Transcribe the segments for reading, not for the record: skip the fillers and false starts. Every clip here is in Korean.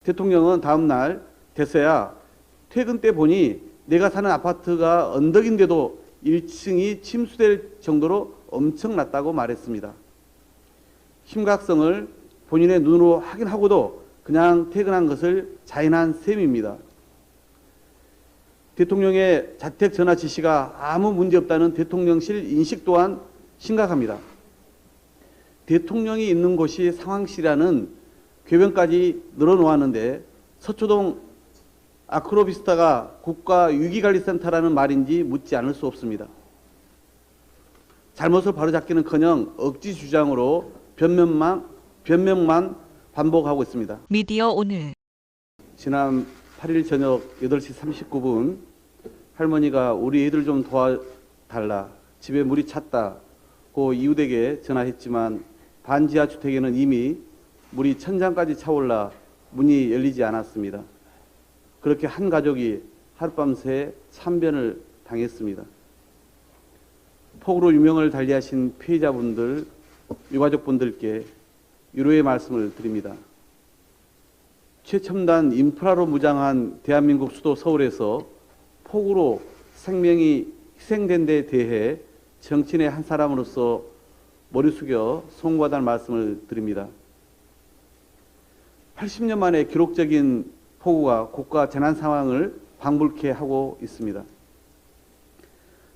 대통령은 다음 날 됐어야 퇴근 때 보니 내가 사는 아파트가 언덕인데도 1층이 침수될 정도로 엄청났다고 말했습니다. 심각성을 본인의 눈으로 확인하고도 그냥 퇴근한 것을 자인한 셈입니다. 대통령의 자택 전화 지시가 아무 문제 없다는 대통령실 인식 또한 심각합니다. 대통령이 있는 곳이 상황실이라는 궤변까지 늘어놓았는데 서초동 아크로비스타가 국가위기관리센터라는 말인지 묻지 않을 수 없습니다. 잘못을 바로잡기는커녕 억지 주장으로 변명만 반복하고 있습니다. 미디어 오늘 지난 8일 저녁 8시 39분 할머니가 우리 애들 좀 도와달라, 집에 물이 찼다고 이웃에게 전화했지만 반지하 주택에는 이미 물이 천장까지 차올라 문이 열리지 않았습니다. 그렇게 한 가족이 하룻밤새 참변을 당했습니다. 폭우로 유명을 달리하신 피해자분들, 유가족분들께 위로의 말씀을 드립니다. 최첨단 인프라로 무장한 대한민국 수도 서울에서 폭우로 생명이 희생된 데 대해 정치인의 한 사람으로서 머리 숙여 송구하다는 말씀을 드립니다. 80년 만에 기록적인 폭우가 국가 재난 상황을 방불케 하고 있습니다.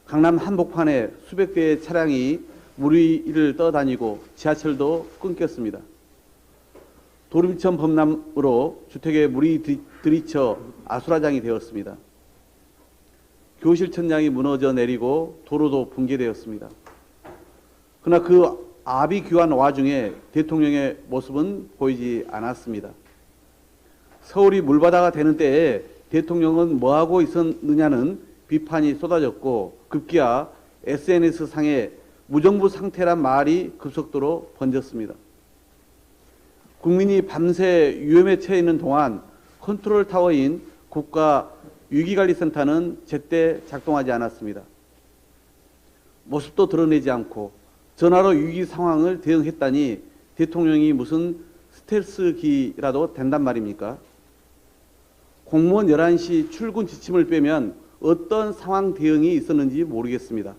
강남 한복판에 수백 대의 차량이 물 위를 떠다니고 지하철도 끊겼습니다. 도림천 범람으로 주택에 물이 들이쳐 아수라장이 되었습니다. 교실 천장이 무너져 내리고 도로도 붕괴되었습니다. 그러나 그 아비규환 와중에 대통령의 모습은 보이지 않았습니다. 서울이 물바다가 되는 때에 대통령은 뭐하고 있었느냐는 비판이 쏟아졌고 급기야 SNS상에 무정부 상태란 말이 급속도로 번졌습니다. 국민이 밤새 위험에 처해 있는 동안 컨트롤 타워인 국가위기관리센터는 제때 작동하지 않았습니다. 모습도 드러내지 않고 전화로 위기 상황을 대응했다니 대통령이 무슨 스텔스기라도 된단 말입니까? 공무원 11시 출근 지침을 빼면 어떤 상황 대응이 있었는지 모르겠습니다.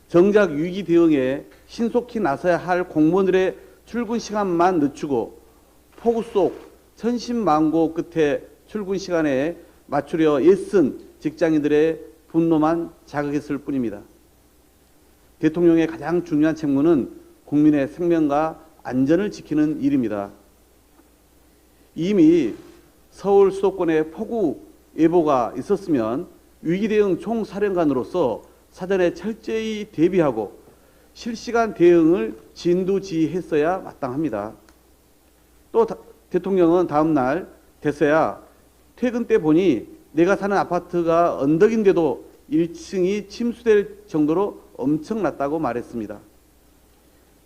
정작 위기 대응에 신속히 나서야 할 공무원들의 출근 시간만 늦추고 폭우 속 천신만고 끝에 출근 시간에 맞추려 애쓴 직장인들의 분노만 자극했을 뿐입니다. 대통령의 가장 중요한 책무는 국민의 생명과 안전을 지키는 일입니다. 이미 서울 수도권에 폭우 예보가 있었으면 위기대응 총사령관으로서 사전에 철저히 대비하고 실시간 대응을 진두지휘했어야 마땅합니다. 또 대통령은 다음 날 됐어야 퇴근 때 보니 내가 사는 아파트가 언덕인데도 1층이 침수될 정도로 엄청났다고 말했습니다.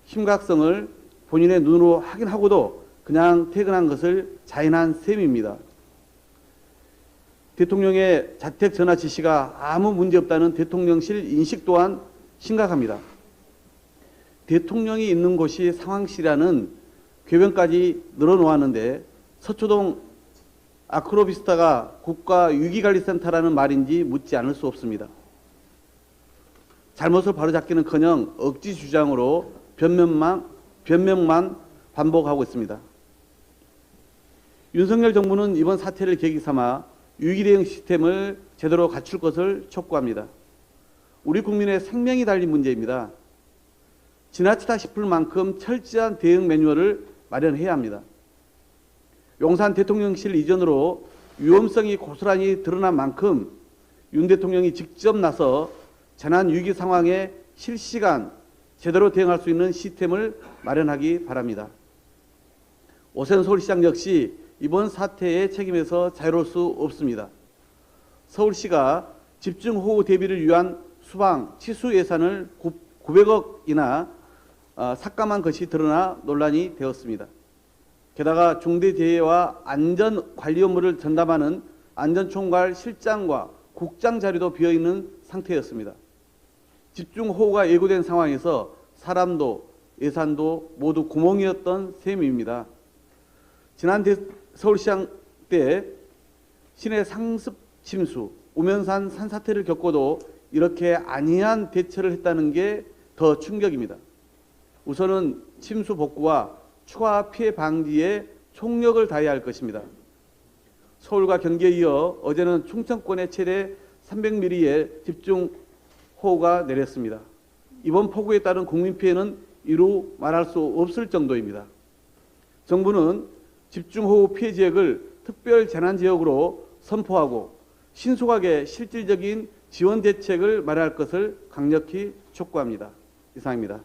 심각성을 본인의 눈으로 확인하고도 그냥 퇴근한 것을 자인한 셈입니다. 대통령의 자택 전화 지시가 아무 문제 없다는 대통령실 인식 또한 심각합니다. 대통령이 있는 곳이 상황실이라는 궤변까지 늘어놓았는데 서초동 아크로비스타가 국가위기관리센터라는 말인지 묻지 않을 수 없습니다. 잘못을 바로잡기는커녕 억지 주장으로 변명만 반복하고 있습니다. 윤석열 정부는 이번 사태를 계기 삼아 위기대응 시스템을 제대로 갖출 것을 촉구합니다. 우리 국민의 생명이 달린 문제입니다. 지나치다 싶을 만큼 철저한 대응 매뉴얼을 마련해야 합니다. 용산 대통령실 이전으로 위험성이 고스란히 드러난 만큼 윤 대통령이 직접 나서 재난위기 상황에 실시간 제대로 대응할 수 있는 시스템을 마련하기 바랍니다. 오세훈 서울시장 역시 이번 사태의 책임에서 자유로울 수 없습니다. 서울시가 집중호우 대비를 위한 수방 치수 예산을 900억이나 삭감한 것이 드러나 논란이 되었습니다. 게다가 중대재해와 안전관리 업무를 전담하는 안전총괄 실장과 국장 자리도 비어있는 상태였습니다. 집중호우가 예고된 상황에서 사람도 예산도 모두 구멍이었던 셈입니다. 지난 서울시장 때 시내 상습 침수, 오면산 산사태를 겪고도 이렇게 안이한 대처를 했다는 게 더 충격입니다. 우선은 침수 복구와 추가 피해 방지에 총력을 다해야 할 것입니다. 서울과 경기에 이어 어제는 충청권에 최대 300mm의 집중호우가 내렸습니다. 이번 폭우에 따른 국민 피해는 이루 말할 수 없을 정도입니다. 정부는 집중호우 피해 지역을 특별 재난지역으로 선포하고 신속하게 실질적인 지원 대책을 마련할 것을 강력히 촉구합니다. 이상입니다.